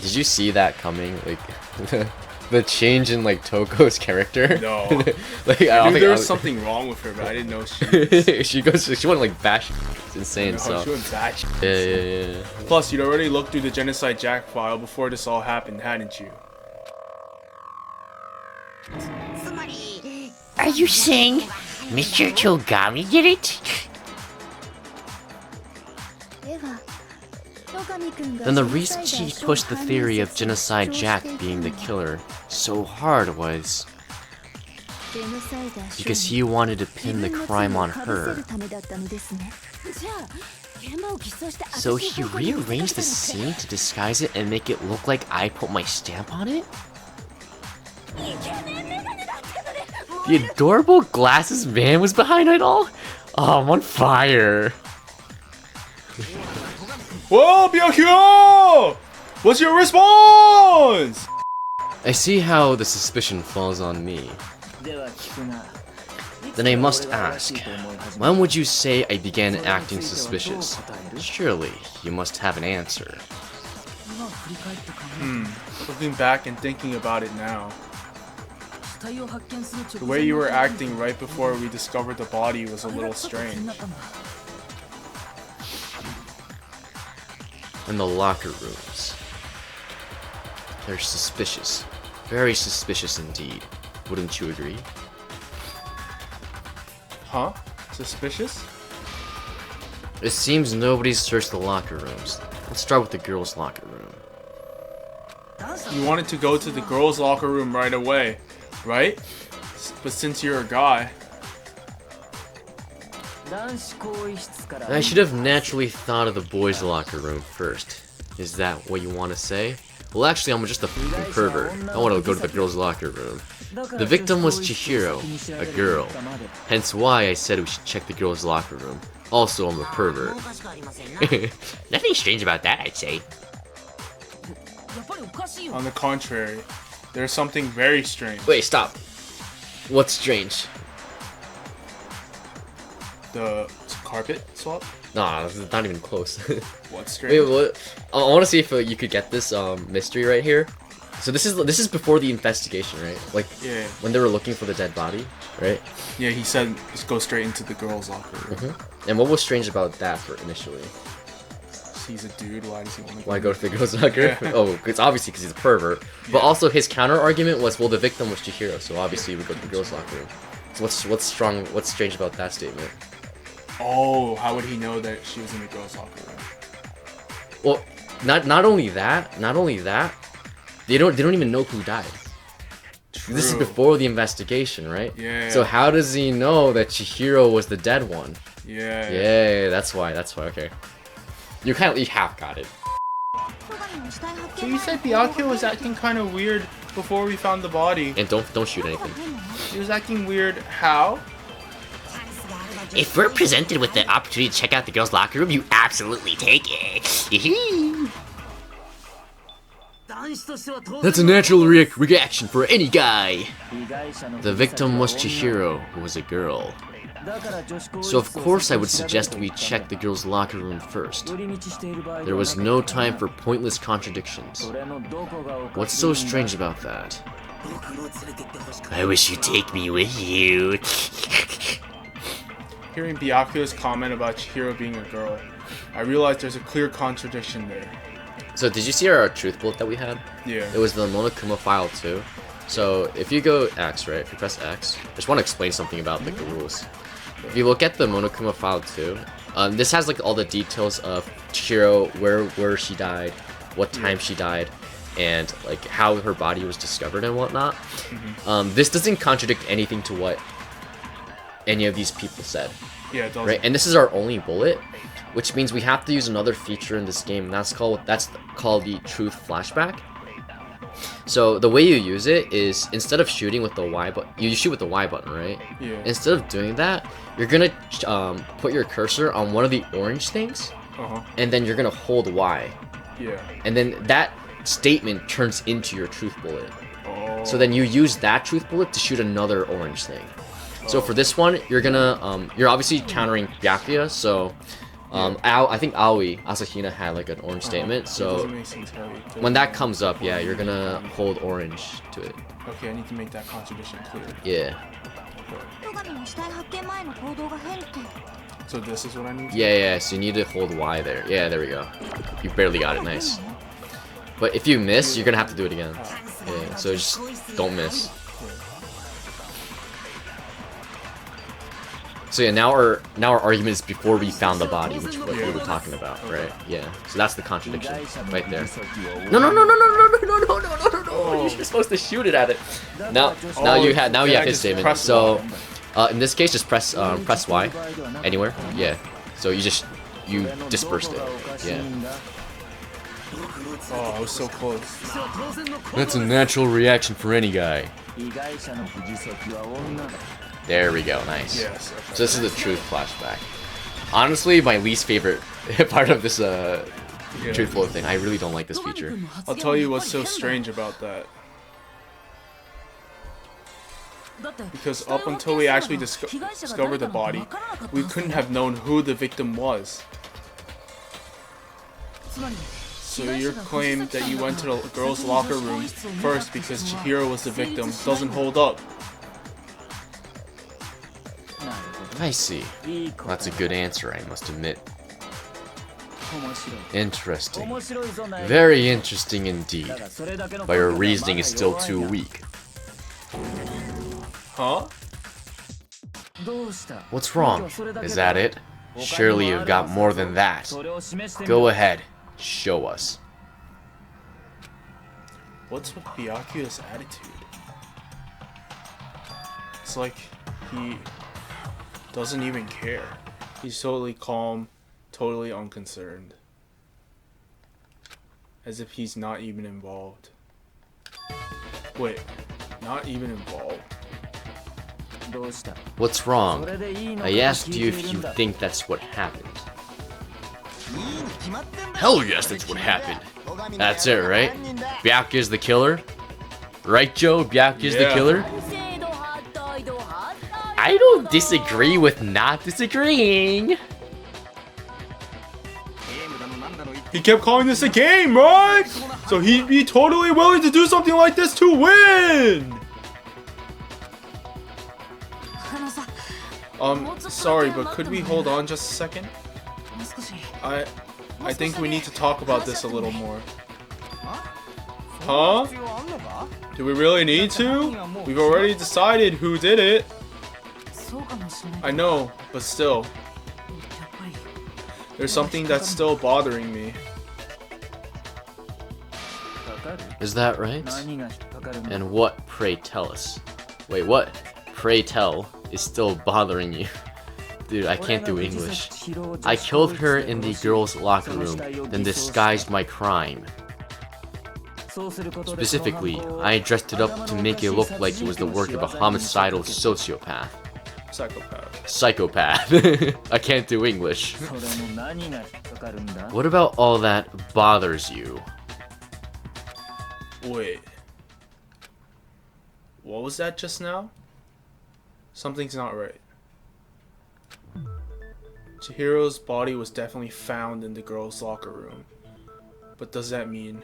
Did you see that coming? Like the change in like Toko's character? No. Like I knew there was something wrong with her, but I didn't know she was... she went like bash. It's insane. No, So she went bash. yeah. Plus, you'd already looked through the Genocide Jack file before this all happened, hadn't you? Are you saying Mr. Togami did it? Then the reason she pushed the theory of Genocide Jack being the killer so hard was because he wanted to pin the crime on her. So he rearranged the scene to disguise it and make it look like I put my stamp on it? The adorable glasses man was behind it all? Oh, I'm on fire. Whoa, Byakuya! What's your response? I see how the suspicion falls on me. Then I must ask, when would you say I began acting suspicious? Surely, you must have an answer. Looking back and thinking about it now. The way you were acting right before we discovered the body was a little strange. In the locker rooms. They're suspicious. Very suspicious indeed. Wouldn't you agree? Huh? Suspicious? It seems nobody's searched the locker rooms. Let's start with the girls' locker room. You wanted to go to the girls' locker room right away, right? But since you're a guy... I should have naturally thought of the boys' locker room first. Is that what you want to say? Well, actually, I'm just a f***ing pervert. I want to go to the girls' locker room. The victim was Chihiro, a girl. Hence why I said we should check the girls' locker room. Also, I'm a pervert. Nothing strange about that, I'd say. On the contrary, there's something very strange. Wait, stop. What's strange? The carpet swap? Nah, this is not even close. What's strange? Wait, what? I want to see if you could get this mystery right here. So this is before the investigation, right? Like when they were looking for the dead body, right? Yeah, he said just go straight into the girls' locker room. And what was strange about that for initially? He's a dude. Why does he want to? Why go to the girls' locker? Yeah. Oh, it's obviously because he's a pervert. But also his counter argument was, well, the victim was Chihiro, so obviously he would go to the girls' locker room. So what's strange about that statement? Oh, how would he know that she was in the girls' locker room? Well, not only that, they don't even know who died. True. This is before the investigation, right? Yeah. So how does he know that Chihiro was the dead one? Yeah. Yeah, that's why. Okay. You half got it. So you said Byakuya was acting kind of weird before we found the body. And don't shoot anything. He was acting weird. How? If we're presented with the opportunity to check out the girls' locker room, you absolutely take it. That's a natural reaction for any guy. The victim was Chihiro, who was a girl. So of course I would suggest we check the girls' locker room first. There was no time for pointless contradictions. What's so strange about that? I wish you'd take me with you. Hearing Byakuya's comment about Chihiro being a girl, I realized there's a clear contradiction there. So did you see our truth bullet that we had? Yeah. It was the Monokuma file too. So if you go X, right? If you press X, I just want to explain something about like the rules. If you look at the Monokuma file too, this has like all the details of Chihiro, where she died, what time she died, and like how her body was discovered and whatnot. This doesn't contradict anything to what any of these people said. Yeah, it does. Right, and this is our only bullet, which means we have to use another feature in this game, and that's called the truth flashback. So the way you use it is instead of shooting with the Y button, you shoot with the Y button, right? Yeah. Instead of doing that, you're gonna put your cursor on one of the orange things, and then you're gonna hold Y. Yeah. And then that statement turns into your truth bullet. Oh. So then you use that truth bullet to shoot another orange thing. So for this one, you're gonna you're obviously countering Byakuya, so I think Aoi, Asahina had like an orange statement, It so doesn't make sense, Harry. when that comes up, yeah, you're gonna hold orange to it. Okay, I need to make that contradiction clear. Yeah. So this is what I need to Yeah, so you need to hold Y there. Yeah, there we go. You barely got it, nice. But if you miss, you're gonna have to do it again. Yeah, so just don't miss. So yeah, now our argument is before we found the body, which what we were talking about, right? Yeah. So that's the contradiction right there. No! You're supposed to shoot it at it. Now you have his statement. So in this case, just press Y anywhere. Yeah. So you dispersed it. Yeah. Oh, I was so close. That's a natural reaction for any guy. There we go, nice. Yes. So this is the truth flashback. Honestly, my least favorite part of this truth flow thing. I really don't like this feature. I'll tell you what's so strange about that. Because up until we actually discovered the body, we couldn't have known who the victim was. So your claim that you went to the girls' locker room first because Chihiro was the victim doesn't hold up. I see. That's a good answer, I must admit. Interesting. Very interesting indeed. But your reasoning is still too weak. Huh? What's wrong? Is that it? Surely you've got more than that. Go ahead. Show us. What's with Byakuya's attitude? It's like he doesn't even care. He's totally calm, totally unconcerned. As if he's not even involved. Wait, not even involved? What's wrong? I asked you if you think that's what happened. Hell yes, that's what happened. That's it, right? Byakuya's the killer? Right, Joe? Byakuya's the killer? I don't disagree with not disagreeing. He kept calling this a game, right? So he'd be totally willing to do something like this to win! Sorry, but could we hold on just a second? I think we need to talk about this a little more. Huh? Do we really need to? We've already decided who did it. I know, but still. There's something that's still bothering me. Is that right? And what, pray tell us? Wait, what? Pray tell is still bothering you? Dude, I can't do English. I killed her in the girls' locker room, then disguised my crime. Specifically, I dressed it up to make it look like it was the work of a homicidal sociopath. Psychopath. I can't do English. What about all that bothers you? Wait. What was that just now? Something's not right. Chihiro's body was definitely found in the girls' locker room. But does that mean...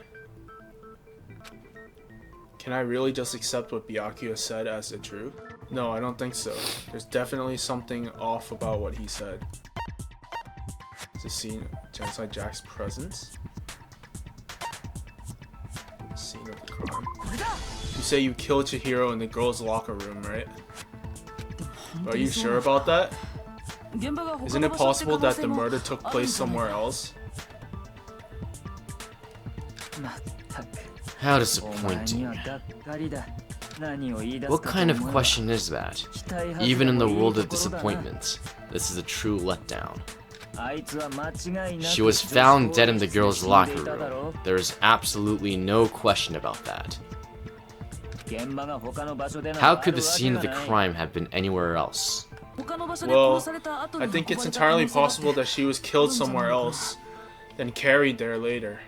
Can I really just accept what Byakuya said as the truth? No, I don't think so. There's definitely something off about what he said. Is this scene Genocide Jack's presence? Scene of the crime. You say you killed Chihiro in the girls' locker room, right? Are you sure about that? Isn't it possible that the murder took place somewhere else? How disappointing. What kind of question is that? Even in the world of disappointments, this is a true letdown. She was found dead in the girls' locker room. There is absolutely no question about that. How could the scene of the crime have been anywhere else? Well, I think it's entirely possible that she was killed somewhere else, then carried there later.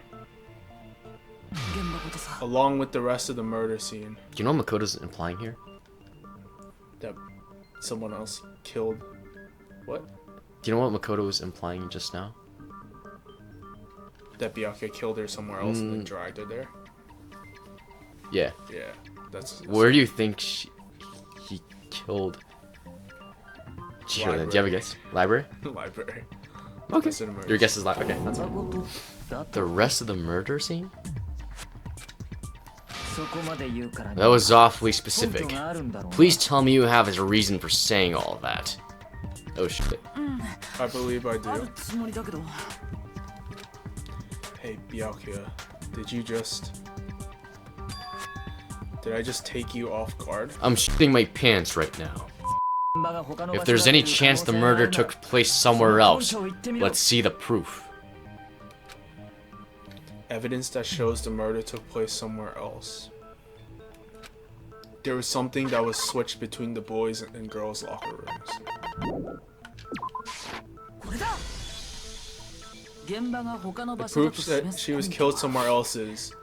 Along with the rest of the murder scene. Do you know what Makoto's implying here? That someone else killed... What? Do you know what Makoto was implying just now? That Byakuya killed her somewhere else and then dragged her there. Yeah. Yeah, that's. Where do you think he killed Chihiro? Library. Do you have a guess? Library? Library. Okay. That's an Your guess is library. Okay, that's fine. The rest of the murder scene? That was awfully specific. Please tell me you have a reason for saying all that. Oh shit. I believe I do. Hey, Byakuya, did I just take you off guard? I'm shitting my pants right now. If there's any chance the murder took place somewhere else, let's see the proof. Evidence that shows the murder took place somewhere else. There was something that was switched between the boys and girls' locker rooms. The proof that she was killed somewhere else is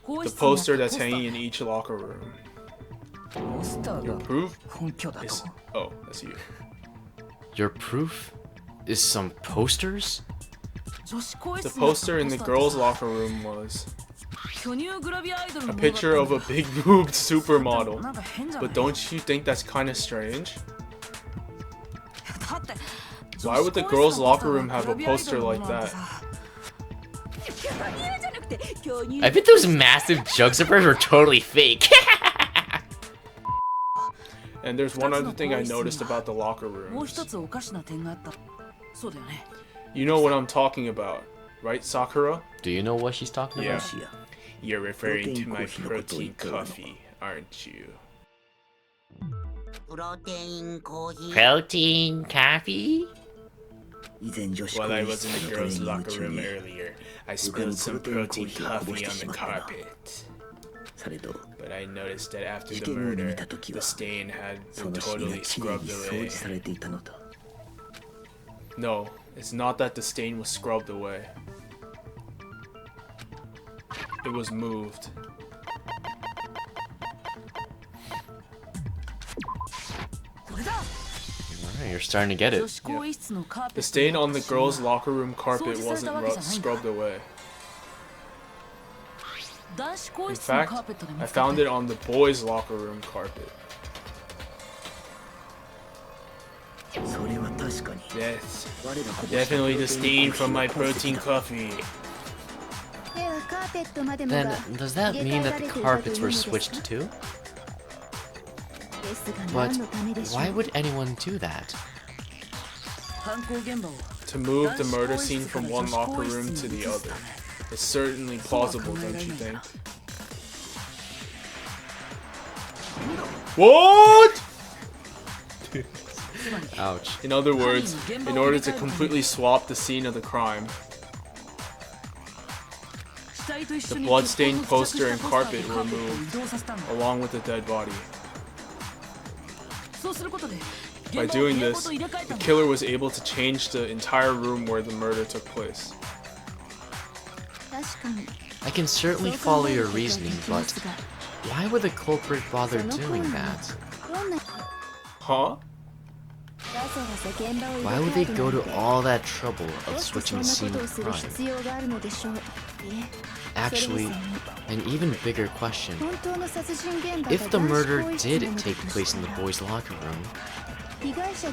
the poster that's hanging in each locker room. Your proof is... Oh, that's you. Your proof is some posters? The poster in the girls' locker room was a picture of a big-boobed supermodel. But don't you think that's kind of strange? Why would the girls' locker room have a poster like that? I bet those massive jugs of hers were totally fake. And there's one other thing I noticed about the locker rooms. You know what I'm talking about, right, Sakura? Do you know what she's talking about? You're referring to my protein coffee, aren't you? Protein coffee? While I was in the girls' locker room earlier, I spilled some protein coffee on the carpet. But I noticed that after the murder, the stain had been totally scrubbed away. No, it's not that the stain was scrubbed away. It was moved. Alright, you're starting to get it. Yeah. The stain on the girls' locker room carpet wasn't scrubbed away. In fact, I found it on the boys' locker room carpet. Yes, definitely the stain from my protein coffee. Then, does that mean that the carpets were switched too? But why would anyone do that? To move the murder scene from one locker room to the other. It's certainly plausible, don't you think? What? Ouch. In other words, in order to completely swap the scene of the crime, the bloodstained poster and carpet were moved, along with the dead body. By doing this, the killer was able to change the entire room where the murder took place. I can certainly follow your reasoning, but why would the culprit bother doing that? Huh? Why would they go to all that trouble of switching the scene of the crime? Actually, an even bigger question. If the murder did take place in the boys' locker room,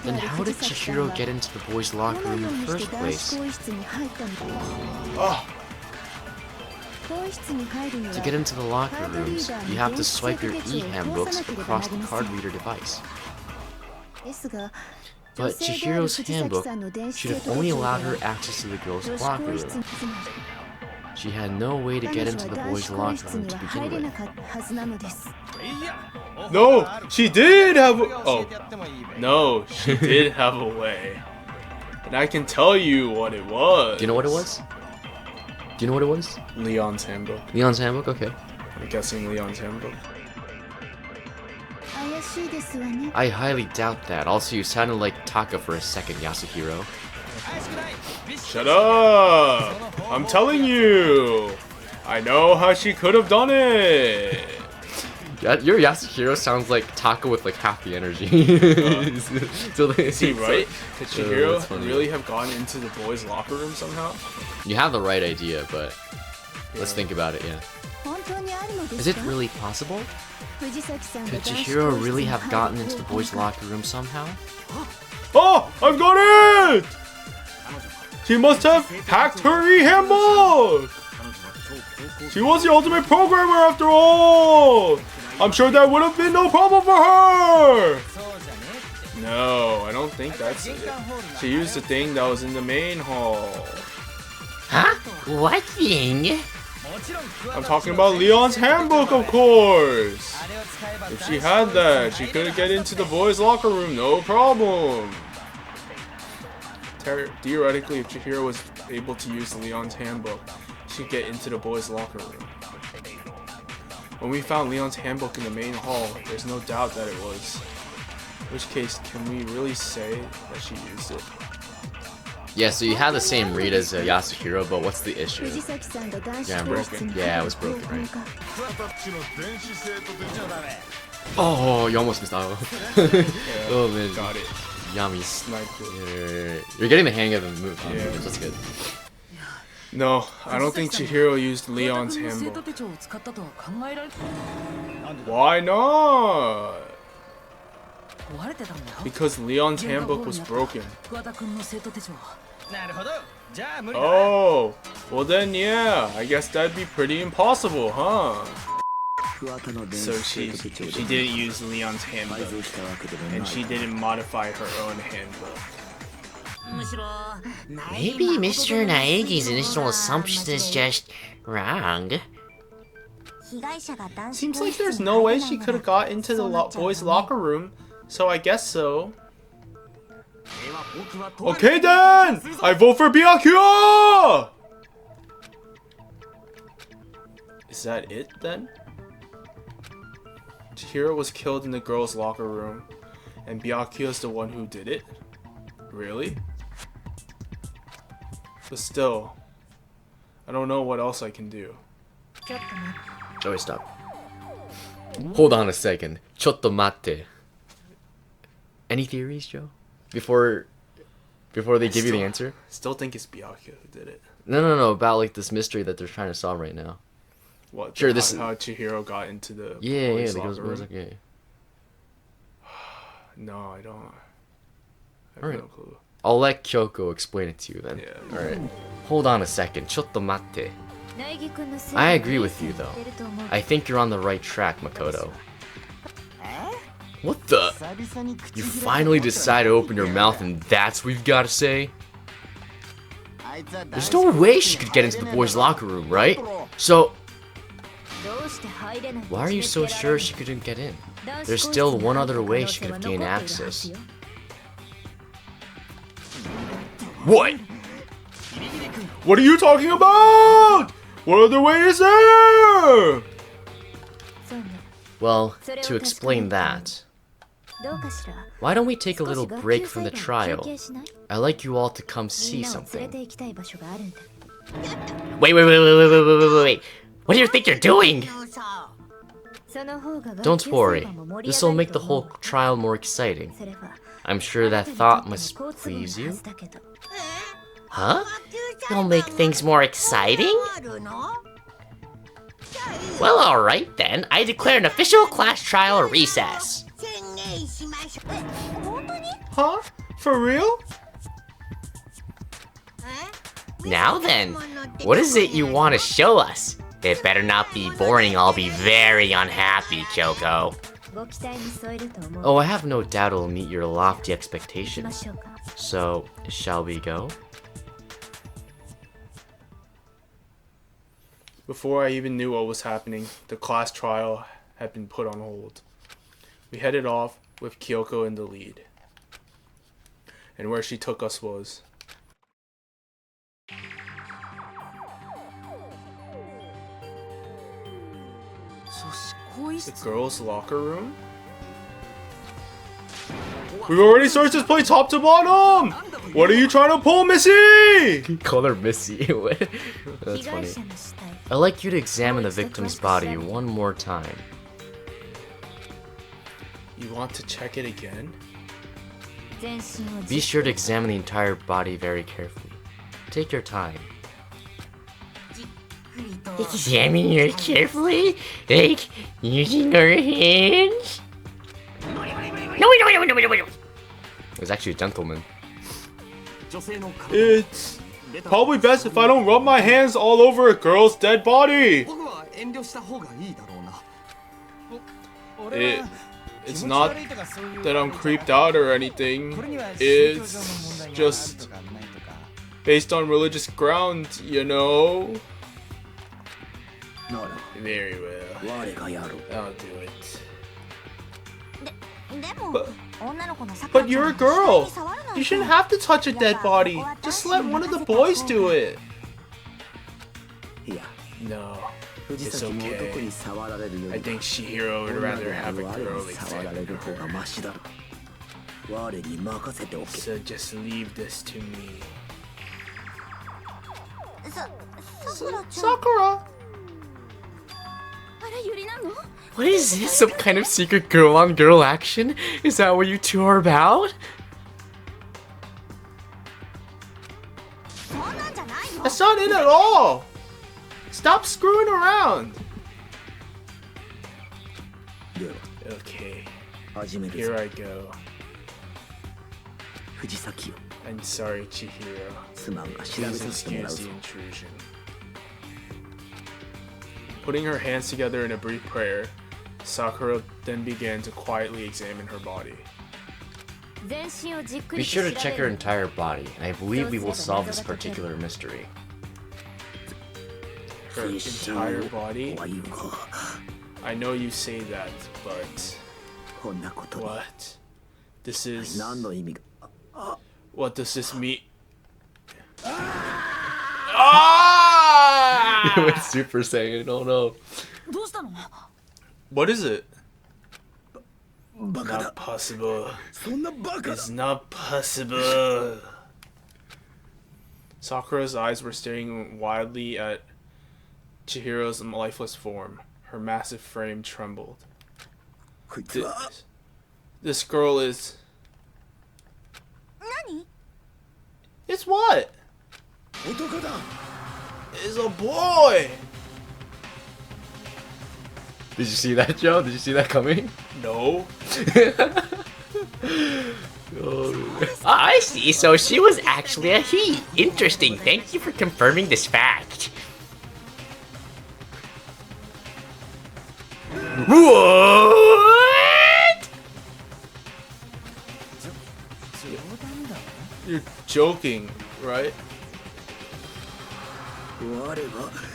then how did Chihiro get into the boys' locker room in the first place? Oh. To get into the locker rooms, you have to swipe your e-handbooks across the card reader device. But Chihiro's handbook should have only allowed her access to the girls' locker room. She had no way to get into the boys' locker room to begin with. No, she did have a... Oh. No, she did have a way. And I can tell you what it was. Do you know what it was? Do you know what it was? Leon's handbook. Leon's handbook? Okay. I'm guessing Leon's handbook. I highly doubt that. Also, you sounded like Taka for a second, Yasuhiro. Shut up! I'm telling you! I know how she could have done it! Your Yasuhiro sounds like Taco with like half the energy. So Is he right? Could that's Chihiro funny. really have gone into the boys' locker room somehow? You have the right idea, but let's think about it. Yeah. Is it really possible? Could Chihiro really have gotten into the boys' locker room somehow? Oh, I've got it! She must have hacked her e-handbook! She was the ultimate programmer after all! I'm sure that would have been no problem for her! No, I don't think that's it. She used the thing that was in the main hall. Huh? What thing? I'm talking about Leon's handbook, of course! If she had that, she could get into the boys' locker room, no problem! Theoretically, if Chihiro was able to use Leon's handbook, she'd get into the boys' locker room. When we found Leon's handbook in the main hall, there's no doubt that it was. In which case, can we really say that she used it? Yeah, so you have the same read as Yasuhiro, but what's the issue? Yeah, broken. Yeah, it was broken, right? Oh, you almost missed out. Oh man, Got it. yummy. Sniped it. Yeah. You're getting the hang of the move. Yeah. That's good. No, I don't think Chihiro used Leon's handbook. Why not? Because Leon's handbook was broken. Oh, well then yeah, I guess that'd be pretty impossible, huh? So she didn't use Leon's handbook, and she didn't modify her own handbook. Maybe Mr. Naegi's initial assumption is just wrong. Seems like there's no way she could have got into the boys' locker room, so I guess so. Okay then! I vote for Byakuya! Is that it then? Chihiro was killed in the girls' locker room, and Byakuya's the one who did it? Really? But still, I don't know what else I can do. Oh, wait, stop. Hold on a second. Chotto matte. Any theories, Joe? Before they give you the answer? Still think it's Byakuya who did it. No, about like this mystery that they're trying to solve right now. What? Sure, how, this- how Chihiro got into the Yeah, boys' the girls' locker room? boys, yeah. No, I don't. I have Alright. no clue. I'll let Kyoko explain it to you then. Yeah. Alright. Hold on a second. Chotto matte. I agree with you though. I think you're on the right track, Makoto. What the? You finally decide to open your mouth and that's what you've got to say? There's no way she could get into the boys' locker room, right? So, why are you so sure she couldn't get in? There's still one other way she could have gained access. What? What are you talking about? What other way is there? Well, to explain that, why don't we take a little break from the trial? I'd like you all to come see something. Wait. What do you think you're doing? Don't worry, this will make the whole trial more exciting. I'm sure that thought must please you. Huh? You'll make things more exciting? Well, alright then. I declare an official class trial recess. Huh? For real? Now then, what is it you want to show us? It better not be boring, I'll be very unhappy, Kyoko. Oh, I have no doubt it'll meet your lofty expectations. So, shall we go? Before I even knew what was happening, the class trial had been put on hold. We headed off with Kyoko in the lead. And where she took us was... the girls' locker room? We've already searched this place top to bottom! What are you trying to pull, Missy? Call her Missy. That's funny. I'd like you to examine the victim's body one more time. You want to check it again? Be sure to examine the entire body very carefully. Take your time. Examine it carefully, like using our hands. No, wait. It's actually a gentleman. It's probably best if I don't rub my hands all over a girl's dead body. It's not that I'm creeped out or anything. It's just based on religious grounds, you know? Very well. I'll do it. But you're a girl. You shouldn't have to touch a dead body. Just let one of the boys do it. No, it's okay. I think Chihiro would rather have a girl examine her. So just leave this to me. Sakura! What is this? Some kind of secret girl-on-girl action? Is that what you two are about? That's not it at all! Stop screwing around! Okay, here I go. I'm sorry, Chihiro. Please excuse the intrusion. Putting her hands together in a brief prayer, Sakura then began to quietly examine her body. Be sure to check her entire body. I believe we will solve this particular mystery. Her entire body? I know you say that, but... What? This is... What does this mean? He went Super Saiyan, oh no. What is it? Not possible. It's not possible. Sakura's eyes were staring wildly at Chihiro's lifeless form. Her massive frame trembled. This girl is... It's what? It's a boy! Did you see that, Joe? Did you see that coming? No. I see, so she was actually a he. Interesting, thank you for confirming this fact. What? You're joking, right?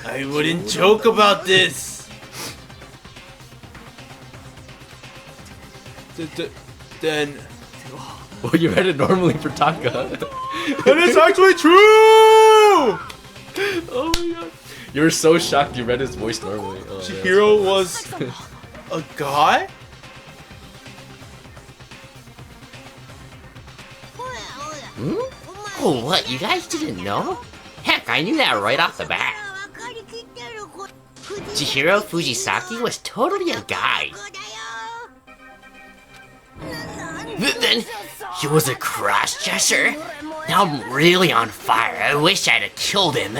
I wouldn't joke about this! Then... Well, you read it normally for Taka. That is actually true! Oh my god. You were so shocked you read his voice normally. Oh, Chihiro was a guy? Hmm? Oh, what, you guys didn't know? Heck, I knew that right off the bat. Chihiro Fujisaki was totally a guy. Then he was a cross-dresser? Now I'm really on fire. I wish I'd have killed him.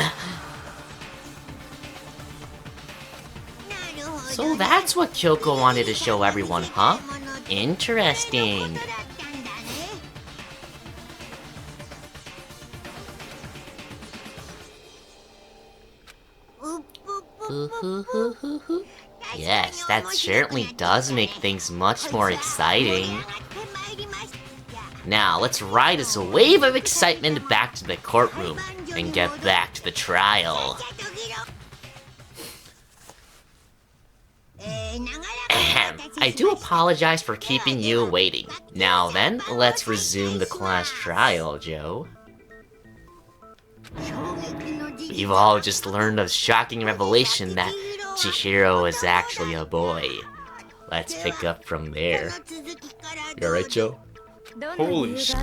So that's what Kyoko wanted to show everyone, huh? Interesting. Yes, that certainly does make things much more exciting. Now, let's ride this wave of excitement back to the courtroom and get back to the trial. Ahem. I do apologize for keeping you waiting. Now then, let's resume the class trial, Joe. We've all just learned a shocking revelation that Chihiro is actually a boy. Let's pick up from there. You alright, Joe? Holy shit.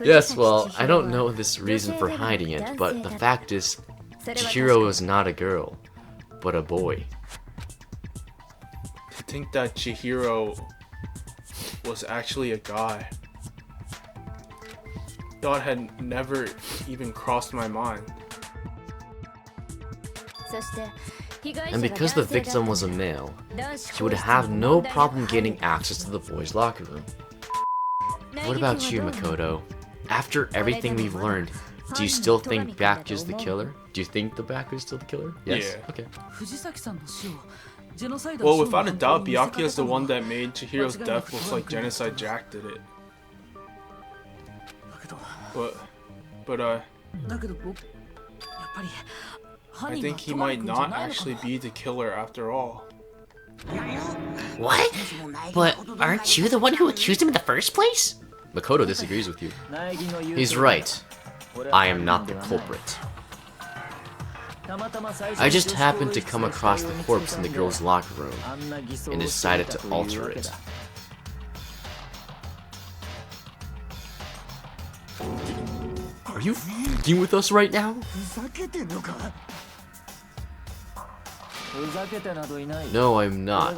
Yes, well, I don't know this reason for hiding it, but the fact is, Chihiro is not a girl, but a boy. think that Chihiro was actually a guy. Thought had never even crossed my mind. And because the victim was a male, she would have no problem getting access to the boys' locker room. What about you, Makoto? After everything we've learned, do you still think Byakuya's the killer? Do you think the Byakuya's still the killer? Yes? Yeah. Okay. Well, without a doubt, Byakuya's the one that made Chihiro's death look like Genocide Jack did it. But I think he might not actually be the killer after all. What? But aren't you the one who accused him in the first place? Makoto disagrees with you. He's right. I am not the culprit. I just happened to come across the corpse in the girls' locker room and decided to alter it. Are you f***ing with us right now? No, I'm not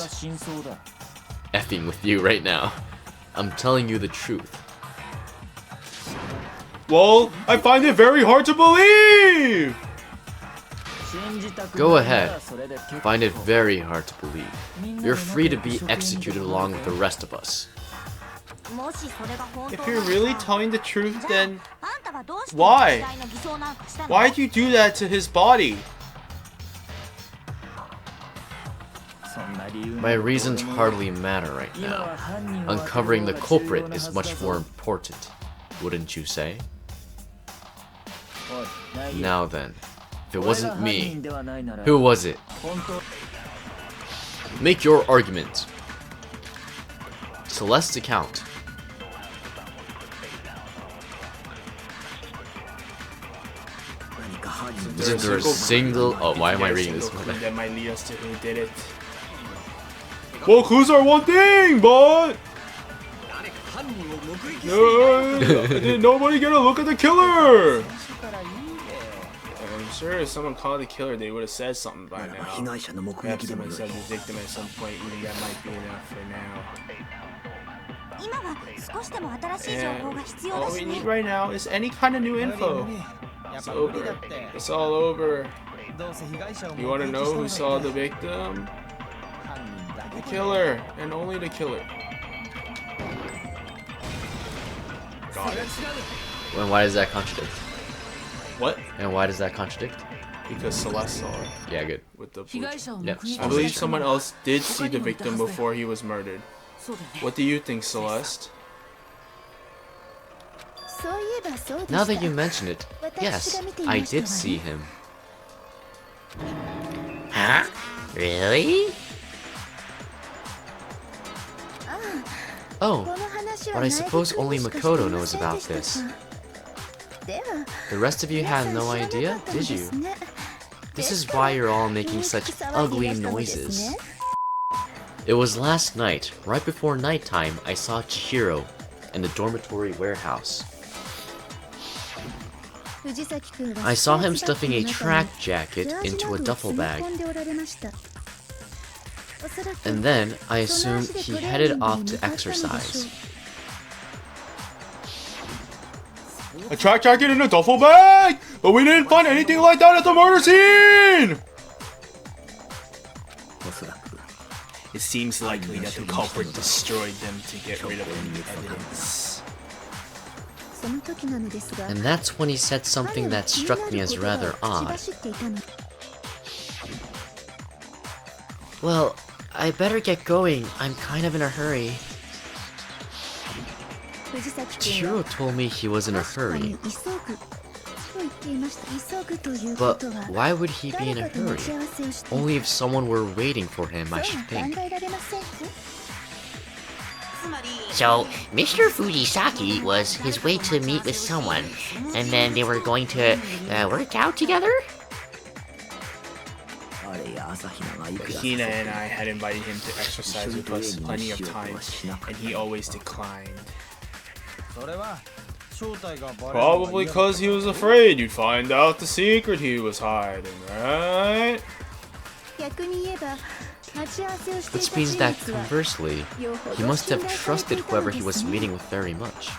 effing with you right now. I'm telling you the truth. Well, I find it very hard to believe! Go ahead. Find it very hard to believe. You're free to be executed along with the rest of us. If you're really telling the truth, then why? Why'd you do that to his body? My reasons hardly matter right now. Uncovering the culprit is much more important, wouldn't you say? Now then, if it wasn't me, who was it? Make your argument. Celeste's account. Isn't there a single... Oh, why am I reading this? That might lead us to who did it. Well, clues are one thing, but... Did nobody get a look at the killer? I'm sure if someone called the killer, they would have said something by now. Perhaps someone said the victim at some point, even that might be enough for now. And all we need right now is any kind of new info. It's over. It's all over. You want to know who saw the victim? The killer, and only the killer. Got it. And why does that contradict? What? And why does that contradict? Because Celeste saw it. Yeah, good. With the blue. Yep. I believe someone else did see the victim before he was murdered. What do you think, Celeste? Now that you mention it, yes, I did see him. Huh? Really? Oh, but I suppose only Makoto knows about this. The rest of you had no idea, did you? This is why you're all making such ugly noises. It was last night, right before nighttime, I saw Chihiro in the dormitory warehouse. I saw him stuffing a track jacket into a duffel bag. And then, I assumed he headed off to exercise. A track jacket in a duffel bag? But we didn't find anything like that at the murder scene! It seems likely that the culprit destroyed them to get rid of any evidence. And that's when he said something that struck me as rather odd. Well, I better get going. I'm kind of in a hurry. Chihiro told me he was in a hurry. But why would he be in a hurry? Only if someone were waiting for him, I should think. So, Mr. Fujisaki was his way to meet with someone, and then they were going to work out together? Hina and I had invited him to exercise with us plenty of times, and he always declined. Probably because he was afraid you'd find out the secret he was hiding, right? Which means that conversely, he must have trusted whoever he was meeting with very much.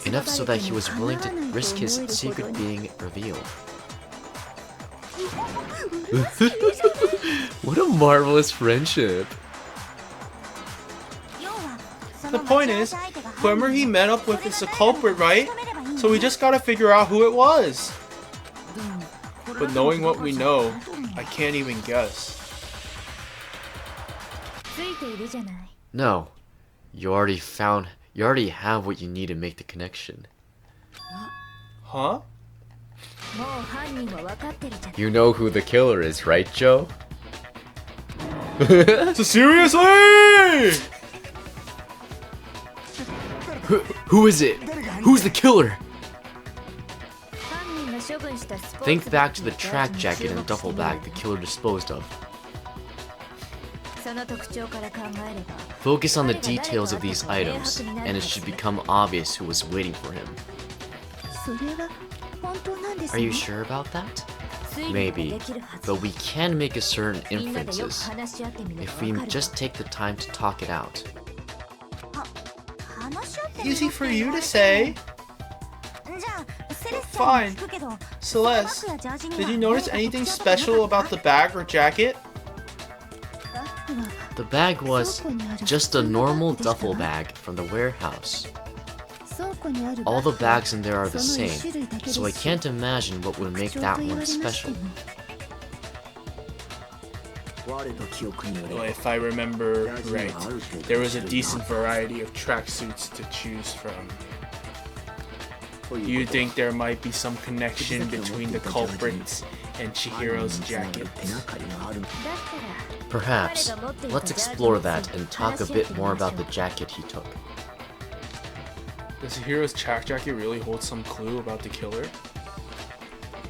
Enough so that he was willing to risk his secret being revealed. What a marvelous friendship. The point is, whoever he met up with is the culprit, right? So we just gotta figure out who it was. But knowing what we know, I can't even guess. No. You already have what you need to make the connection. Huh? You know who the killer is, right, Joe? So seriously? Who is it? Who's the killer? Think back to the track jacket and duffel bag the killer disposed of. Focus on the details of these items, and it should become obvious who was waiting for him. Are you sure about that? Maybe, but we can make a certain inferences if we just take the time to talk it out. Easy for you to say. Fine. Celeste, did you notice anything special about the bag or jacket? The bag was just a normal duffel bag from the warehouse. All the bags in there are the same, so I can't imagine what would make that one special. Well, if I remember right, there was a decent variety of tracksuits to choose from. Do you think there might be some connection between the culprits and Chihiro's jacket? Perhaps. Let's explore that and talk a bit more about the jacket he took. Does Chihiro's track jacket really hold some clue about the killer?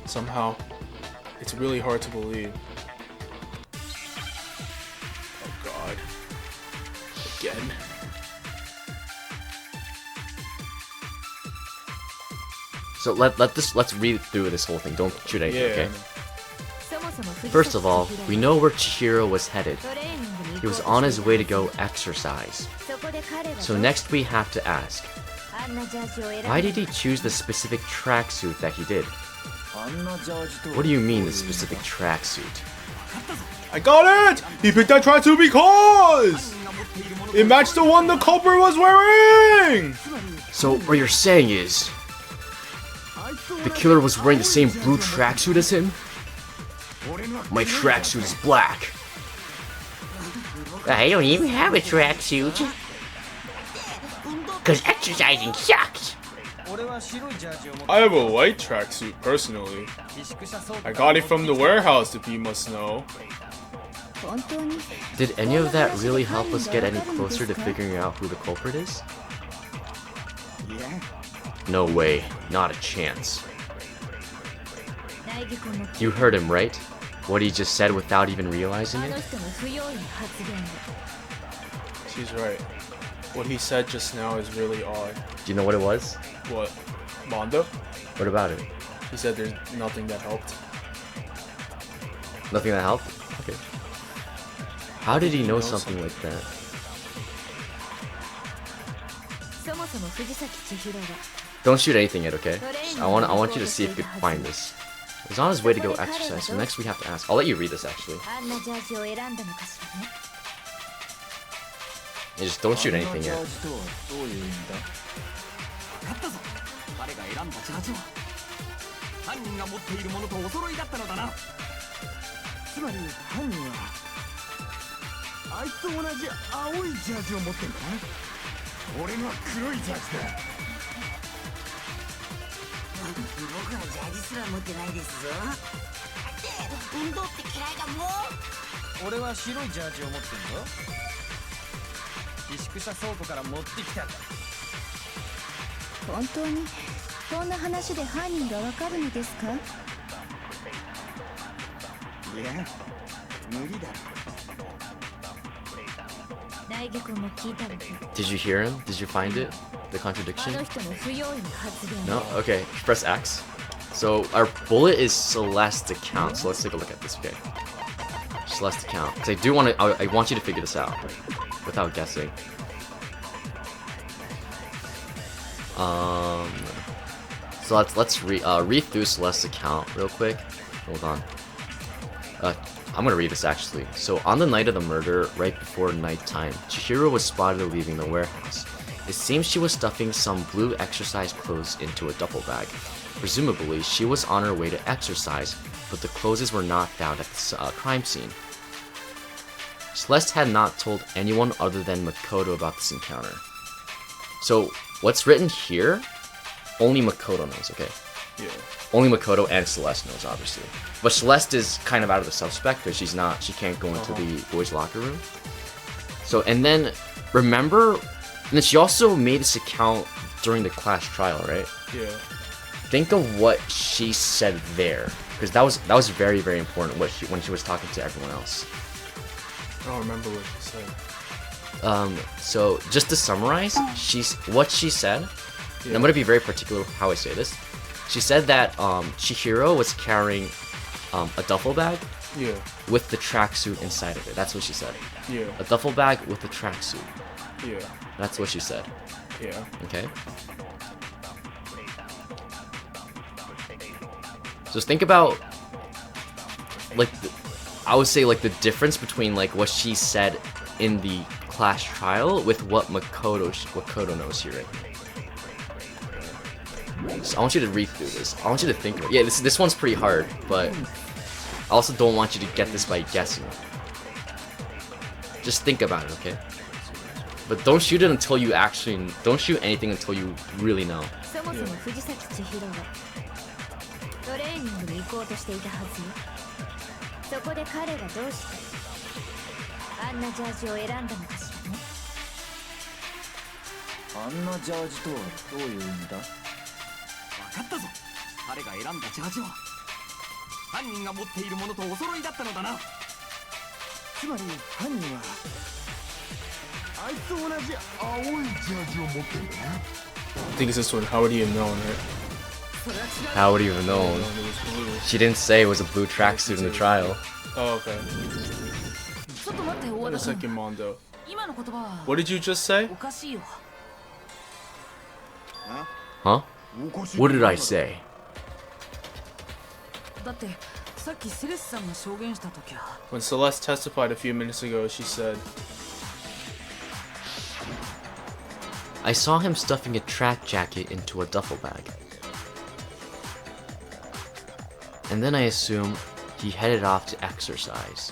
Somehow, it's really hard to believe. Oh god. Again. So let's read through this whole thing. Don't shoot anything, okay? First of all, we know where Chihiro was headed. He was on his way to go exercise. So next we have to ask, why did he choose the specific tracksuit that he did? What do you mean the specific tracksuit? I got it! He picked that tracksuit because it matched the one the culprit was wearing! So what you're saying is, the killer was wearing the same blue tracksuit as him? My tracksuit is black. I don't even have a tracksuit. Cause exercising sucks. I have a white tracksuit personally. I got it from the warehouse if you must know. Did any of that really help us get any closer to figuring out who the culprit is? No way, not a chance. You heard him, right? What he just said without even realizing it? She's right. What he said just now is really odd. Do you know what it was? What? Mondo? What about it? He said there's nothing that helped. Nothing that helped? Okay. How did he know something like that? Don't shoot anything yet, okay? I want you to see if you can find this. He's on his way to go exercise, so next we have to ask. I'll let you read this actually. You just don't shoot anything yet. Did you hear him? Did you find it? The contradiction? No? Okay, press X. So our bullet is Celeste's account, so let's take a look at this, okay? Celeste account. Because I do want to. I want you to figure this out without guessing. So let's read through Celeste's account real quick. Hold on. I'm gonna read this actually. So on the night of the murder, right before nighttime, Chihiro was spotted leaving the warehouse. It seems she was stuffing some blue exercise clothes into a duffel bag. Presumably, she was on her way to exercise, but the clothes were not found at the crime scene. Celeste had not told anyone other than Makoto about this encounter. So what's written here, only Makoto knows, okay? Yeah. Only Makoto and Celeste knows, obviously. But Celeste is kind of out of the suspect because she can't go into the boys' locker room. So, and then, remember, and then she also made this account during the class trial, right? Yeah. Think of what she said there, because that was very, very important when she was talking to everyone else. I don't remember what she said. So just to summarize, what she said, and I'm gonna be very particular with how I say this. She said that Chihiro was carrying a duffel bag with the tracksuit inside of it. That's what she said. Yeah. A duffel bag with a tracksuit. Yeah. That's what she said. Yeah. Okay. Just think about, like, I would say, like, the difference between, like, what she said in the class trial with what Makoto knows here, right? So I want you to read through this. I want you to think about it. Yeah, this one's pretty hard, but I also don't want you to get this by guessing. Just think about it, okay? But don't shoot it until you actually... Don't shoot anything until you really know. Yeah. トレーニングに行こうとしていたはずよ。そこで彼がどうしてあんなジャージを選んだのかしらね。あんなジャージとはどういう意味だ？分かったぞ。彼が選んだジャージは犯人が持っているものとお揃いだったのだな。つまり犯人はあいつと同じ青いジャージを持ってるんだな。 I think it's this one. How would he have known, right? How would he have known? It was blue. She didn't say it was a blue tracksuit in the trial. Oh, okay. ちょっと待って、 Wait 大 a 田君。 second, Mondo. 今の言葉は What did you just say? おかしいよ。 Huh? What did I say? だってさっきセレスさんが証言した時は When Celeste testified a few minutes ago, she said, I saw him stuffing a track jacket into a duffel bag. And then I assume he headed off to exercise.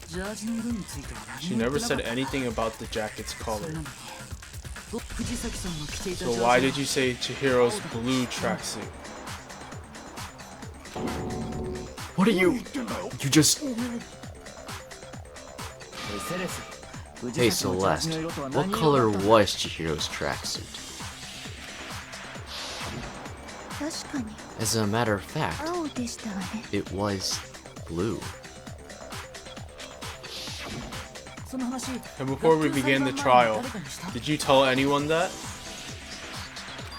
ジャージの色については she 何も never 言ってな said かった。 anything about the jacket's それ color. なのに藤崎さんが着ていたジャ So ージ why は did you say Chihiro's blue tracksuit? What are you? You just... セレス、 Hey Celeste, what color was Chihiro's tracksuit? 確かに As a matter of fact, 青でしたわね。 it was blue. その話 And before we 学級 begin 裁 the 判前に trial, 誰かにした did you tell anyone that?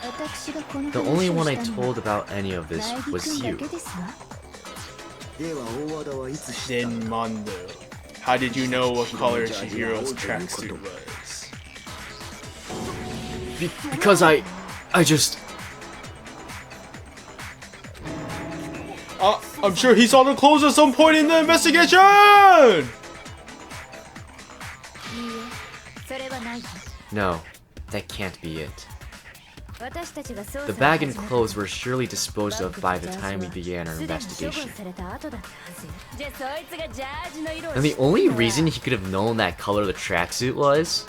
私がこの The 話 only を one I したのは told about any of this 大輝 was くんだ you. けですわ。では大和田はいつ知ったん Then だ？ Mondo. How did you know what color Chihiro's tracksuit was? Because I just... I'm sure he saw the clothes at some point in the investigation! いいえ、それはないわ。 No, that can't be it. 私たちが捜査を The bag 始 and めた clothes were surely disposed バッ of グ by と the ジャ time ー we ジは began our すでに処分 investigation. された後だったはずよ。じゃあそいつがジャージの色を And the 知って only るのは reason he could have known that color the tracksuit was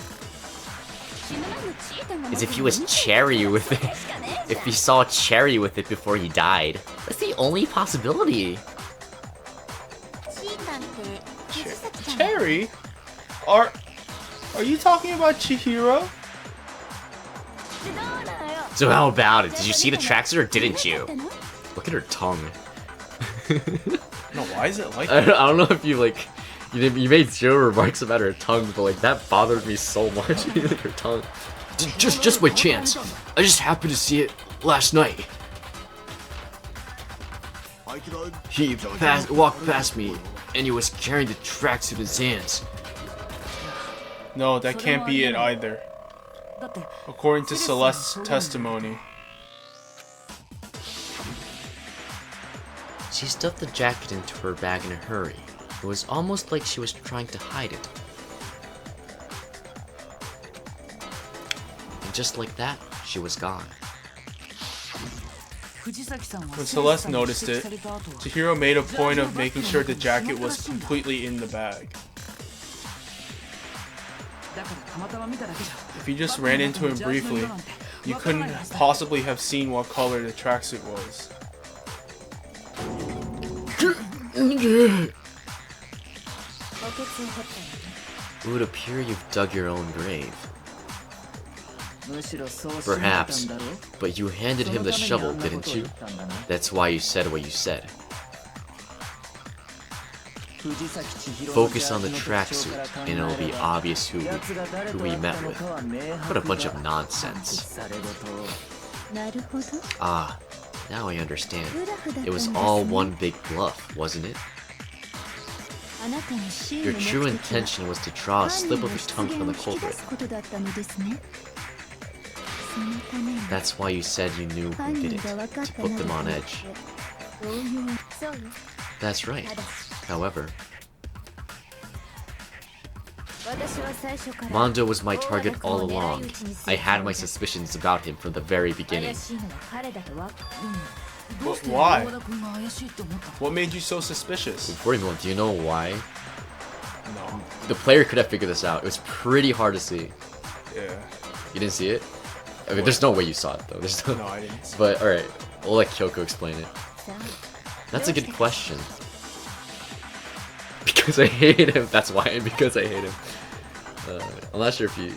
死ぬ前のチータが is if he was cherry with it. If he saw cherry with it before he died. That's the only possibility. チータって藤崎さん Cherry? Are you talking about Chihiro? ってどうなのよ。 So how about it? Did you see the tracksuit or didn't you? Look at her tongue. No, why is it like I that? don't know if you like you made zero remarks about her tongue, but like that bothered me so much. Like her tongue. Just by chance. I just happened to see it last night. He walked past me, and he was carrying the tracksuit in his hands. No, that can't be it either. だって According to Celeste's testimony. She stuffed the jacket into her bag in a hurry. It was almost like she was trying to hide it. And just like that, she was gone. When Celeste noticed it, Chihiro made a point of making sure the jacket was completely in the bag. If you just ran into him briefly, you couldn't possibly have seen what color the tracksuit was. It would appear you've dug your own grave. Perhaps, but you handed him the shovel, didn't you? That's why you said what you said. Focus on the tracksuit, and it'll be obvious who we met with. What a bunch of nonsense. Ah, now I understand. It was all one big bluff, wasn't it? Your true intention was to draw a slip of the tongue from the culprit. That's why you said you knew who did it, to put them on edge. That's right. However, Mondo was my target all along. I had my suspicions about him from the very beginning. But why? What made you so suspicious? Before you move on, do you know why? No. The player could have figured this out. It was pretty hard to see. Yeah. You didn't see it? I mean, there's no way you saw it though. There's No, I didn't. But alright, we'll let Kyoko explain it. That's a good question. Because I hate him. That's why. Because I hate him. I'm not sure if you.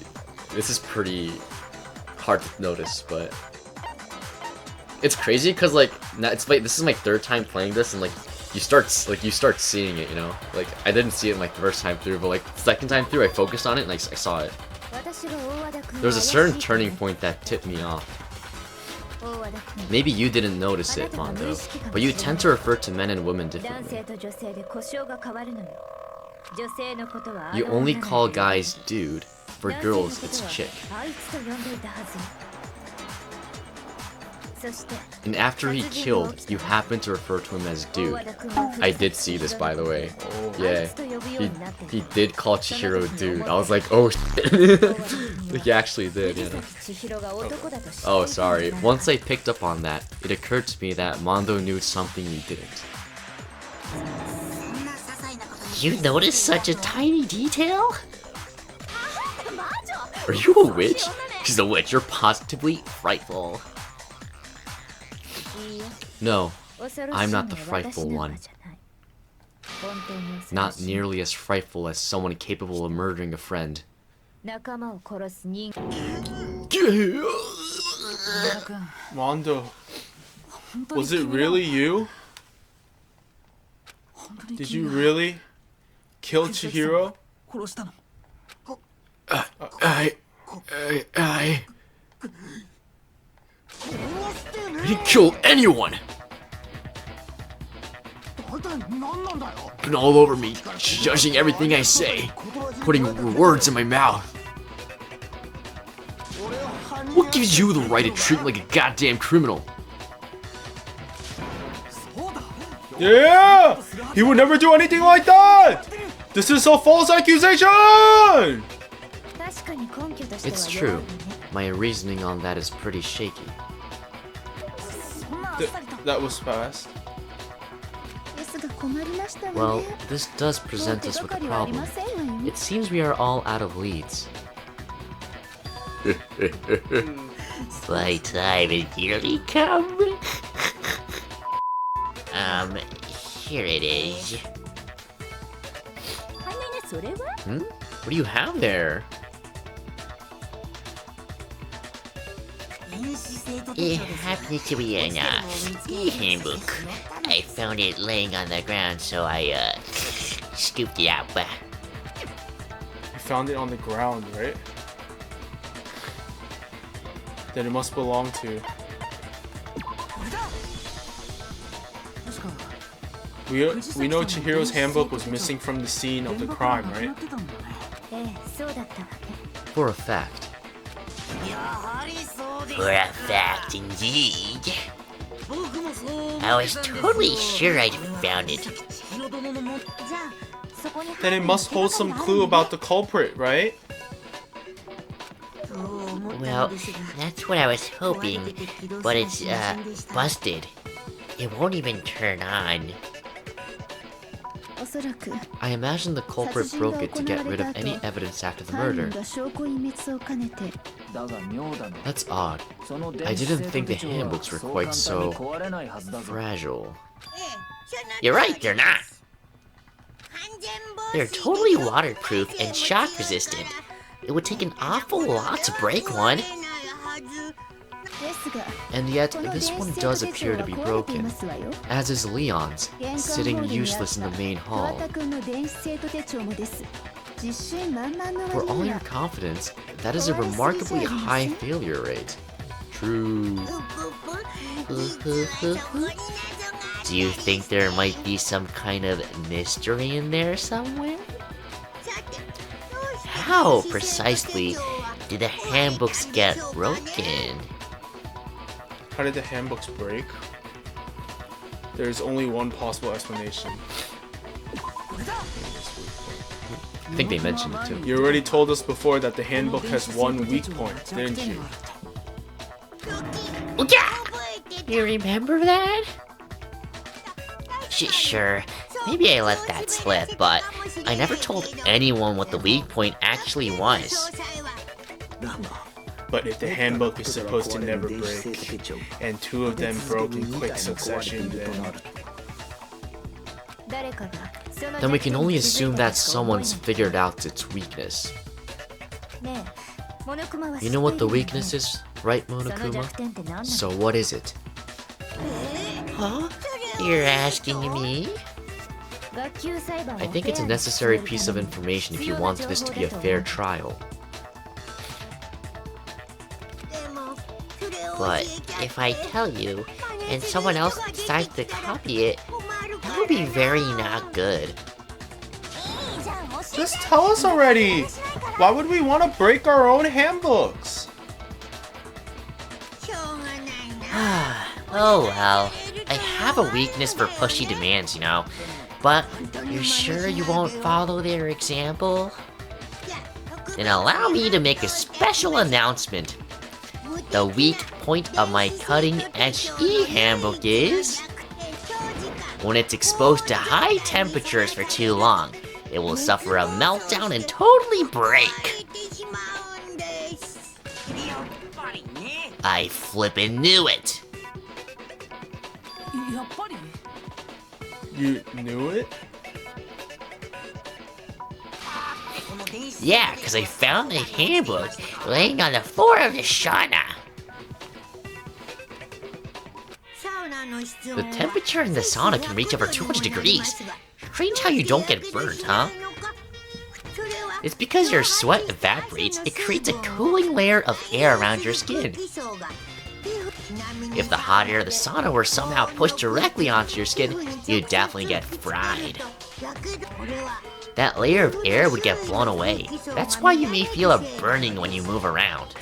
This is pretty hard to notice, but it's crazy because like it's like this is my third time playing this, and like you start seeing it. You know, like I didn't see it like the first time through, but like second time through, I focused on it and I saw it. There was a certain turning point that tipped me off. Maybe you didn't notice it, Mondo, but you tend to refer to men and women differently. You only call guys dude, for girls it's chick. And after he killed, you happened to refer to him as dude. I did see this, by the way. Yeah, he did call Chihiro dude. I was like, oh shit. He actually did, yeah. Oh, sorry. Once I picked up on that, it occurred to me that Mondo knew something we didn't. You noticed such a tiny detail? Are you a witch? She's a witch. You're positively frightful. No, I'm not the frightful one. Not nearly as frightful as someone capable of murdering a friend. Mondo, was it really you? Did you really kill Chihiro? I didn't kill anyone! Been all over me, judging everything I say, putting words in my mouth. What gives you the right to treat me like a goddamn criminal? Yeah! He would never do anything like that! This is a false accusation! It's true. My reasoning on that is pretty shaky. That was fast. Well, this does present us with a problem. It seems we are all out of leads. My time has nearly come. Here it is. What do you have there? It happens to be an handbook. I found it laying on the ground, so I scooped it out. You found it on the ground, right? Then it must belong to. We know Chihiro's handbook was missing from the scene of the crime, right? ええそうだったわね For a fact. For a fact, indeed. I was totally sure I'd found it. じゃあそこに Then it must hold some clue about the culprit, right? Well, that's what I was hoping, but it's, busted. It won't even turn on. おそらく I imagine the culprit broke it to get rid of any evidence after the 犯 murder. 人が証拠隠滅を兼ねて That's odd. I didn't think the handbooks were quite so fragile. You're right, they're not. They're totally waterproof and shock resistant. It would take an awful lot to break one. ですが And yet, this one does appear to be 壊れてい broken, ますわよ as is Leon's, 玄関 sitting ホールにあっ useless in the た main 桑 hall. 田君の電子生徒手帳もです実習満々の For 割 all に your は confidence, that is a remarkably high failure rate. True. Do you think there might be some kind of mystery in there somewhere? How precisely did the handbooks get broken? How did the handbooks break? There's only one possible explanation. I think they mentioned it too. You already told us before that the handbook has one weak point, didn't you? You remember that? Sure, maybe I let that slip, but I never told anyone what the weak point actually was. But if the handbook is supposed to never break, and two of them broke in quick succession, then 誰かがその Then we can 弱点 only に気づい assume た that としか思え someone's ない figured out its weakness. ねえモノクマは知って You いる know what the よね weakness is, right, その Monokuma? 弱点って何なの So what is it? Huh? You're asking me? 学級裁判を I think it's a フェアに necessary 進める piece of ために information if 必 you 要な want 情 this to 報 be a だと fair 思う trial. But if I tell you, and someone else decides to copy it, that would be very not good. just tell us already! Why would we want to break our own handbooks? Oh well, I have a weakness for pushy demands, you know. But you're sure you won't follow their example? Then allow me to make a special announcement. The weak point of my cutting-edge e-handbook is... when it's exposed to high temperatures for too long, it will suffer a meltdown and totally break. I flippin' knew it. やっぱり You knew it? Yeah, because I found the handbook laying on the floor of the sauna. The temperature in the sauna can reach over 200 degrees. Strange how you don't get burnt, huh? It's because your sweat evaporates, it creates a cooling layer of air around your skin. If the hot air of the sauna were somehow pushed directly onto your skin, you'd definitely get fried. That layer of air would get blown away. That's why you may feel a burning when you move around.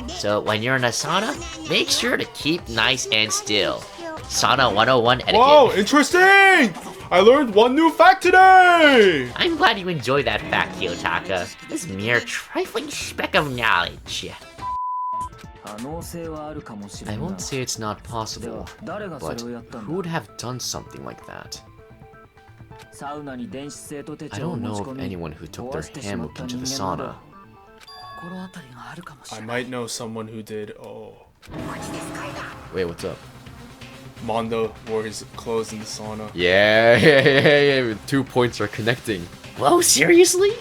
So when you're in a sauna, make sure to keep nice and still. Sauna 101 etiquette. Whoa, interesting! I learned one new fact today! I'm glad you enjoyed that fact, Kiyotaka. This mere trifling speck of knowledge. I won't say it's not possible, but who would have done something like that? I don't know of anyone who took their handbook into the sauna. 心当たりがあるかもし I れない might know someone who did. Oh. Wait, what's up? Mondo wore his clothes in the sauna. Yeah. 2 points are connecting. Whoa, seriously?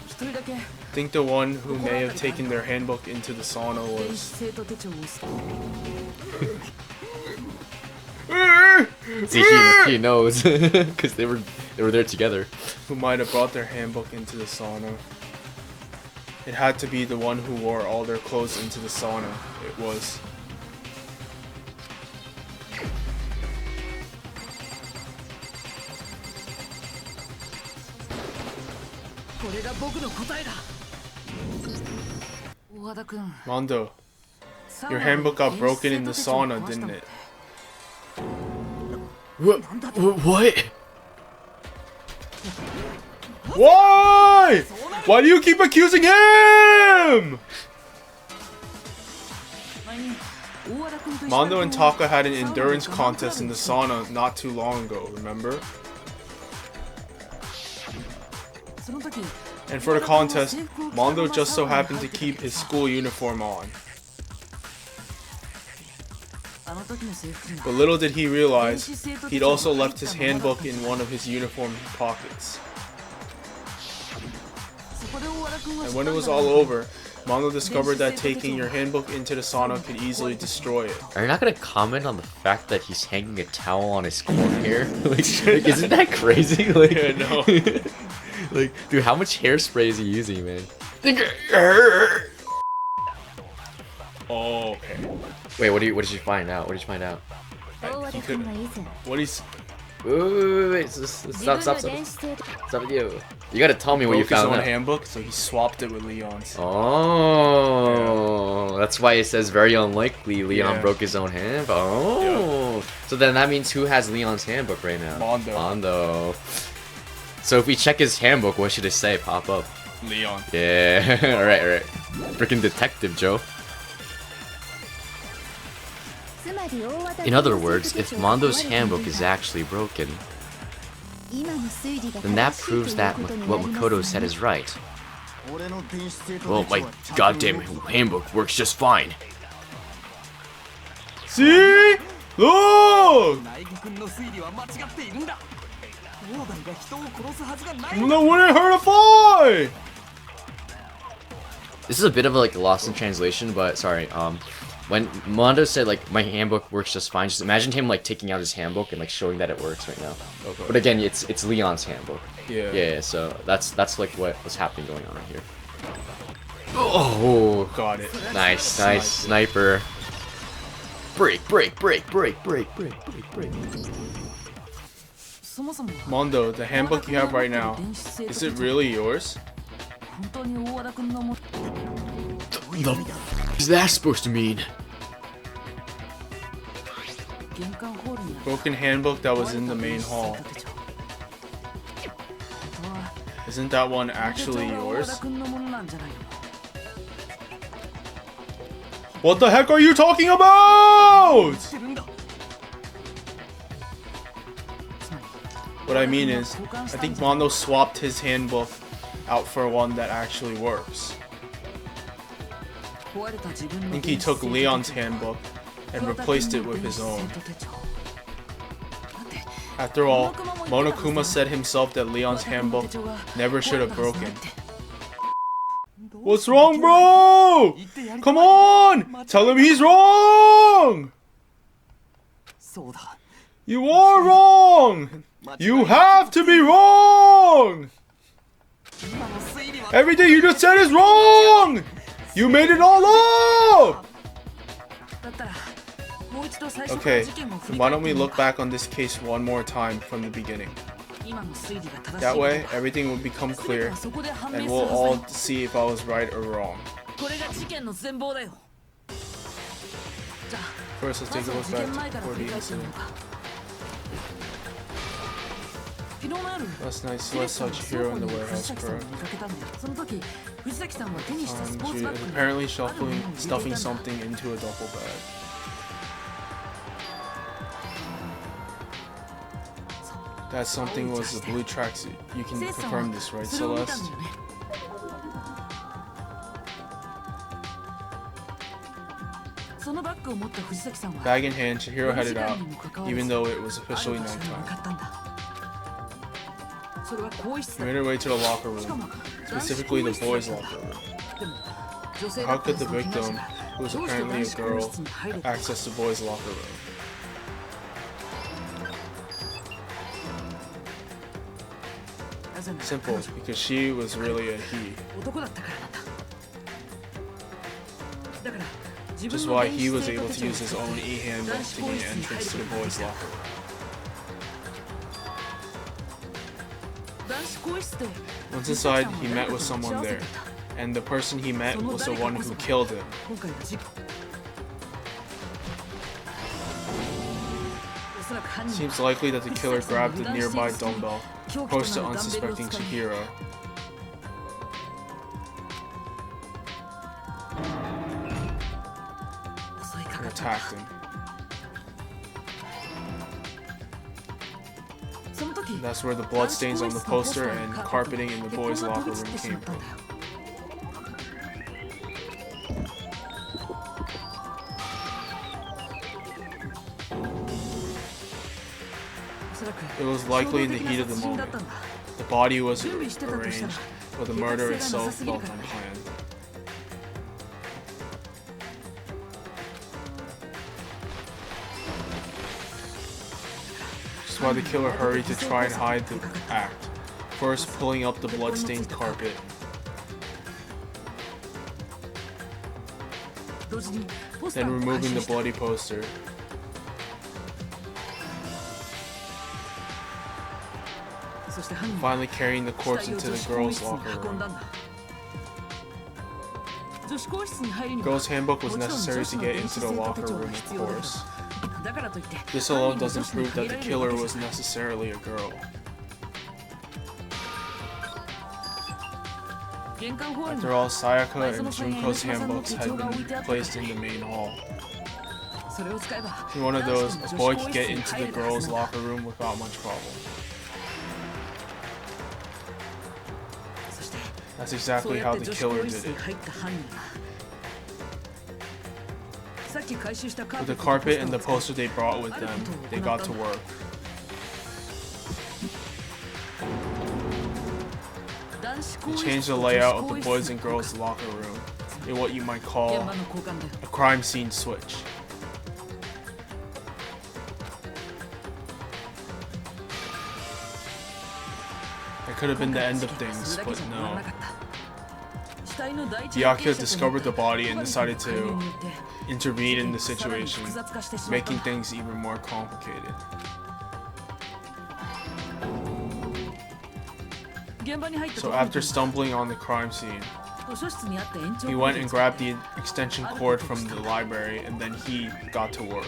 一人だけ I think the one who may have taken their handbook into the sauna 電子 was. 生徒手帳を捨て See, he knows because they were there together. Who might have brought their handbook into the sauna. It had to be the one who wore all their clothes into the sauna. It was. Mondo, your handbook got broken in the sauna, didn't it? What? Why? Why do you keep accusing him? Mondo and Taka had an endurance contest in the sauna not too long ago, remember? And for the contest, Mondo just so happened to keep his school uniform on. But little did he realize, he'd also left his handbook in one of his uniform pockets. And when it was all over, Mondo discovered that taking your handbook into the sauna could easily destroy it. Are you not gonna comment on the fact that he's hanging a towel on his corn hair? like, isn't that crazy? Like, Yeah, no. like, dude, how much hairspray is he using, man? Oh, okay. Wait, what did you find out? What did you find out? He could, what he's Wait, stop with you. You gotta tell me what you broke his found own out. handbook, so he swapped it with Leon's. Oh, that's why it says very unlikely Leon Yeah. broke his own handbook. Oh, so then that means who has Leon's handbook right now? Mondo. So if we check his handbook, what should it say? Pop up. Leon. Yeah, alright. Freaking detective, Joe. In other words, if Mondo's handbook is actually broken, then that proves that what Makoto said is right. Well, my goddamn handbook works just fine. See? Look! No, wouldn't hurt a fly! This is a bit of like lost in translation, but sorry. When Mondo said like my handbook works just fine, just imagine him like taking out his handbook and like showing that it works right now. Okay. But again, it's Leon's handbook. Yeah. Yeah. So that's like what's happening going on right here. Oh, Got it. nice sniper. Break. Mondo, the handbook you have right now, is it really yours? What the is that supposed to mean? Broken handbook that was in the main hall. Isn't that one actually yours? What the heck are you talking about? What I mean is, I think Mondo swapped his handbook out for one that actually works. I think he took Leon's handbook and replaced it with his own. After all, Monokuma said himself that Leon's handbook never should have broken. What's wrong, bro? Come on! Tell him he's wrong! You are wrong! You have to be wrong! Everything you just said is wrong! You made it all up! Okay, then why don't we look back on this case one more time from the beginning. That way, everything will become clear, and we'll all see if I was right or wrong. First, let's take a look back before the incident. Last night, Celeste saw Chihiro in the warehouse, correct? She is apparently stuffing something into a duffel bag. That something was a blue tracksuit. You can confirm this, right, Celeste? Bag in hand, Chihiro headed out, even though it was officially nighttime. She made her way to the locker room, specifically the boys' locker room. How could the victim, who was apparently a girl, access the boys' locker room? Simple, because she was really a he. Which is why he was able to use his own e-handbook to gain entrance to the boys' locker room. Once inside, he met with someone there, and the person he met was the one who killed him. Seems likely that the killer grabbed a nearby dumbbell, approached the unsuspecting Chihiro. And attacked him. That's where the bloodstains on the poster and carpeting in the boys' locker room came from. It was likely in the heat of the moment. The body was arranged, but the murder itself felt unplanned. Which is why the killer hurried to try and hide the act, first pulling up the bloodstained carpet. Then removing the bloody poster. Finally carrying the corpse into the girls' locker room. Girls' handbook was necessary to get into the locker room, of course. This alone doesn't prove that the killer was necessarily a girl. After all, Sayaka and Junko's handbooks had been placed in the main hall. In one of those, a boy could get into the girls' locker room without much problem. That's exactly how the killer did it. With the carpet and the poster they brought with them, they got to work. They changed the layout of the boys and girls' locker room in what you might call a crime scene switch. It could have been the end of things, but no. Byakuya discovered the body and decided to intervene in the situation, making things even more complicated. So after stumbling on the crime scene, he went and grabbed the extension cord from the library and then he got to work.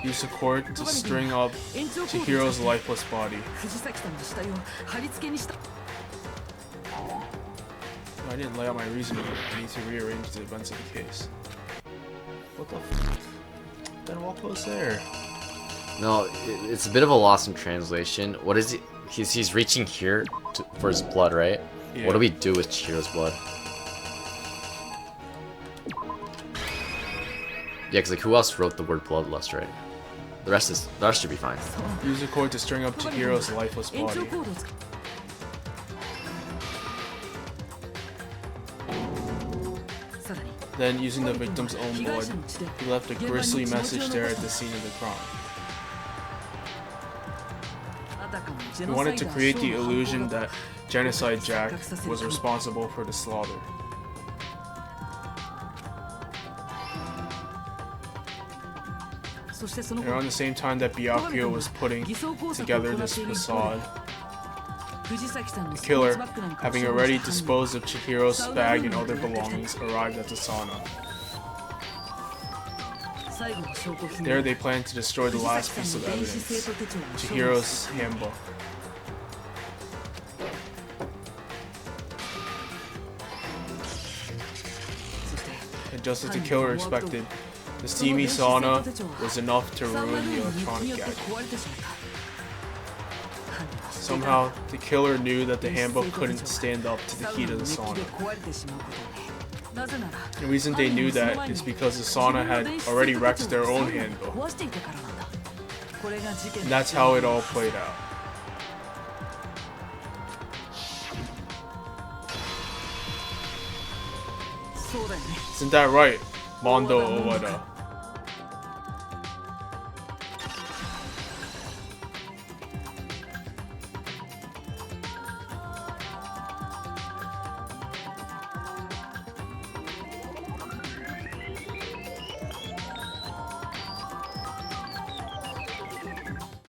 Used the cord to string up Chihiro's lifeless body. I didn't lay out my reasoning. I need to rearrange the events of the case. What the f? Then what goes there? No, it's a bit of a loss in translation. What is he? He's reaching here for his blood, right? Yeah. What do we do with Chihiro's blood? Yeah, cause like who else wrote the word bloodlust, right? The rest should be fine. Use the cord to string up Chihiro's lifeless body. Then, using the victim's own blood, he left a grisly message there at the scene of the crime. He wanted to create the illusion that Genocide Jack was responsible for the slaughter. Around the same time that Byakuya was putting together this facade, the killer, having already disposed of Chihiro's bag and other belongings, arrived at the sauna. There they planned to destroy the last piece of evidence, Chihiro's handbook. And just as the killer expected, the steamy sauna was enough to ruin the electronic gadget. Somehow, the killer knew that the handbook couldn't stand up to the heat of the sauna. The reason they knew that is because the sauna had already wrecked their own handbook. And that's how it all played out. Isn't that right, Mondo Owada?